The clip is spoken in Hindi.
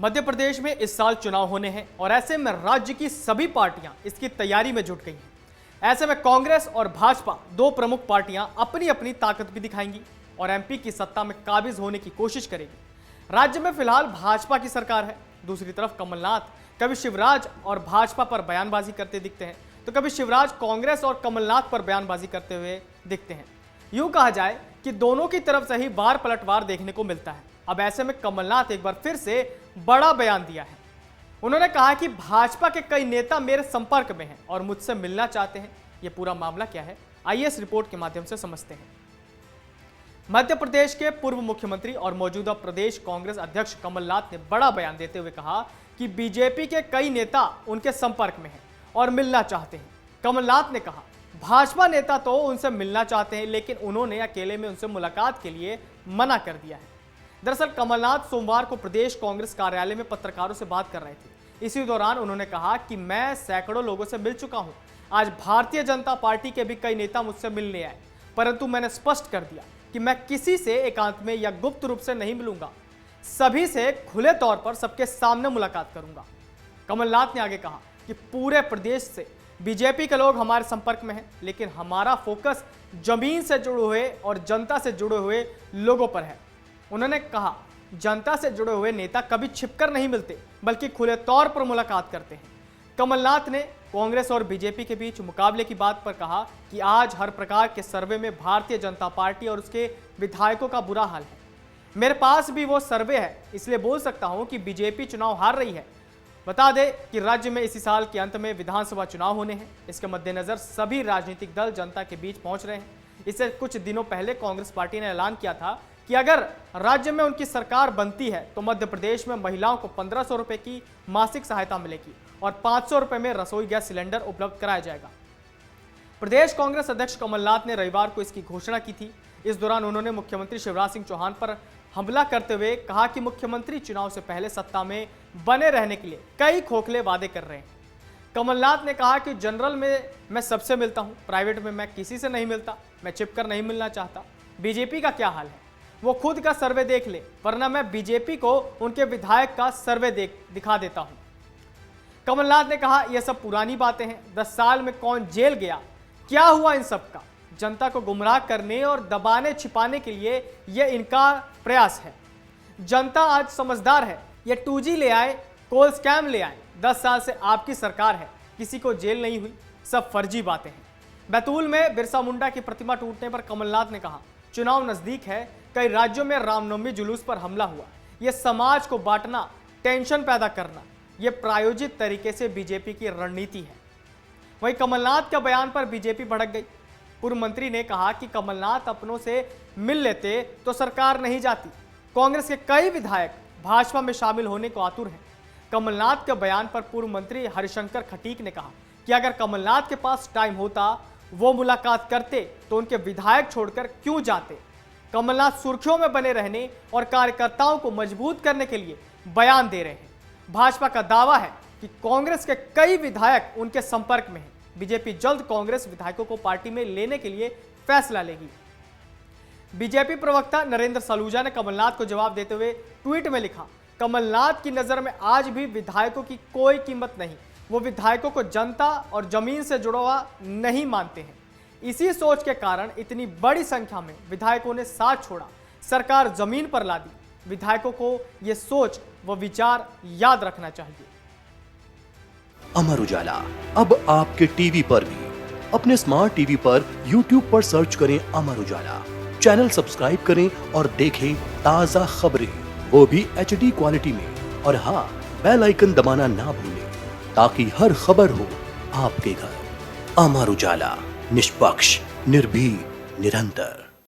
मध्य प्रदेश में इस साल चुनाव होने हैं और ऐसे में राज्य की सभी पार्टियां इसकी तैयारी में जुट गई हैं। ऐसे में कांग्रेस और भाजपा दो प्रमुख पार्टियां अपनी अपनी ताकत भी दिखाएंगी और एमपी की सत्ता में काबिज होने की कोशिश करेगी। राज्य में फिलहाल भाजपा की सरकार है। दूसरी तरफ कमलनाथ कभी शिवराज और भाजपा पर बयानबाजी करते दिखते हैं तो कभी शिवराज कांग्रेस और कमलनाथ पर बयानबाजी करते हुए दिखते हैं। यूं कहा जाए कि दोनों की तरफ से ही बार पलटवार देखने को मिलता है। अब ऐसे में कमलनाथ एक बार फिर से बड़ा बयान दिया है। उन्होंने कहा कि भाजपा के कई नेता मेरे संपर्क में हैं और मुझसे मिलना चाहते हैं। यह पूरा मामला क्या है, आइए इस रिपोर्ट के माध्यम से समझते हैं। मध्य प्रदेश के पूर्व मुख्यमंत्री और मौजूदा प्रदेश कांग्रेस अध्यक्ष कमलनाथ ने बड़ा बयान देते हुए कहा कि बीजेपी के कई नेता उनके संपर्क में हैं और मिलना चाहते हैं। कमलनाथ ने कहा, भाजपा नेता तो उनसे मिलना चाहते हैं लेकिन उन्होंने अकेले में उनसे मुलाकात के लिए मना कर दिया है। दरअसल कमलनाथ सोमवार को प्रदेश कांग्रेस कार्यालय में पत्रकारों से बात कर रहे थे। इसी दौरान उन्होंने कहा कि मैं सैकड़ों लोगों से मिल चुका हूं। आज भारतीय जनता पार्टी के भी कई नेता मुझसे मिलने आए, परंतु मैंने स्पष्ट कर दिया कि मैं किसी से एकांत में या गुप्त रूप से नहीं मिलूंगा, सभी से खुले तौर पर सबके सामने मुलाकात करूंगा। कमलनाथ ने आगे कहा कि पूरे प्रदेश से बीजेपी के लोग हमारे संपर्क में हैं, लेकिन हमारा फोकस जमीन से जुड़े हुए और जनता से जुड़े हुए लोगों पर है। उन्होंने कहा, जनता से जुड़े हुए नेता कभी छिपकर नहीं मिलते बल्कि खुले तौर पर मुलाकात करते हैं। कमलनाथ ने कांग्रेस और बीजेपी के बीच मुकाबले की बात पर कहा कि आज हर प्रकार के सर्वे में भारतीय जनता पार्टी और उसके विधायकों का बुरा हाल है। मेरे पास भी वो सर्वे है, इसलिए बोल सकता हूं कि बीजेपी चुनाव हार रही है। बता दें कि राज्य में इसी साल के अंत में विधानसभा चुनाव होने हैं। इसके मद्देनजर सभी राजनीतिक दल जनता के बीच पहुंच रहे हैं। इससे कुछ दिनों पहले कांग्रेस पार्टी ने ऐलान किया था कि अगर राज्य में उनकी सरकार बनती है तो मध्य प्रदेश में महिलाओं को 1500 रुपए की मासिक सहायता मिलेगी और 500 रुपए में रसोई गैस सिलेंडर उपलब्ध कराया जाएगा। प्रदेश कांग्रेस अध्यक्ष कमलनाथ ने रविवार को इसकी घोषणा की थी। इस दौरान उन्होंने मुख्यमंत्री शिवराज सिंह चौहान पर हमला करते हुए कहा कि मुख्यमंत्री चुनाव से पहले सत्ता में बने रहने के लिए कई खोखले वादे कर रहे हैं। कमलनाथ ने कहा कि जनरल में मैं सबसे मिलता हूं, प्राइवेट में मैं किसी से नहीं मिलता, मैं छिपकर नहीं मिलना चाहता। बीजेपी का क्या हाल है, वो खुद का सर्वे देख ले, वरना मैं बीजेपी को उनके विधायक का सर्वे दिखा देता हूं। कमलनाथ ने कहा, यह सब पुरानी बातें हैं। 10 साल में कौन जेल गया, क्या हुआ इन सब का? जनता को गुमराह करने और दबाने छिपाने के लिए यह इनका प्रयास है। जनता आज समझदार है। ये 2G ले आए, कोल स्कैम ले आए, 10 साल से आपकी सरकार है, किसी को जेल नहीं हुई, सब फर्जी बातें हैं। बैतूल में बिरसा मुंडा की प्रतिमा टूटने पर कमलनाथ ने कहा, चुनाव नजदीक है, कई राज्यों में रामनवमी जुलूस पर हमला हुआ। यह समाज को बांटना, टेंशन पैदा करना, यह प्रायोजित तरीके से बीजेपी की रणनीति है। वहीं कमलनाथ के बयान पर बीजेपी भड़क गई। पूर्व मंत्री ने कहा कि कमलनाथ अपनों से मिल लेते तो सरकार नहीं जाती। कांग्रेस के कई विधायक भाजपा में शामिल होने को आतुर हैं। कमलनाथ के बयान पर पूर्व मंत्री हरिशंकर खटीक ने कहा कि अगर कमलनाथ के पास टाइम होता, वो मुलाकात करते तो उनके विधायक छोड़कर क्यों जाते। कमलनाथ सुर्खियों में बने रहने और कार्यकर्ताओं को मजबूत करने के लिए बयान दे रहे हैं। भाजपा का दावा है कि कांग्रेस के कई विधायक उनके संपर्क में हैं। बीजेपी जल्द कांग्रेस विधायकों को पार्टी में लेने के लिए फैसला लेगी। बीजेपी प्रवक्ता नरेंद्र सलूजा ने कमलनाथ को जवाब देते हुए ट्वीट में लिखा, कमलनाथ की नजर में आज भी विधायकों की कोई कीमत नहीं। वो विधायकों को जनता और जमीन से जुड़ा हुआ नहीं मानते हैं। इसी सोच के कारण इतनी बड़ी संख्या में विधायकों ने साथ छोड़ा, सरकार जमीन पर ला दी। विधायकों को यह सोच व विचार याद रखना चाहिए। अमर उजाला अब आपके टीवी पर भी। अपने स्मार्ट टीवी पर YouTube पर सर्च करें अमर उजाला, चैनल सब्सक्राइब करें और देखें ताजा खबरें, वो भी HD क्वालिटी में। और हाँ, बेल आइकन दबाना ना भूलें ताकि हर खबर हो आपके घर। अमर उजाला, निष्पक्ष, निर्भीक, निरंतर।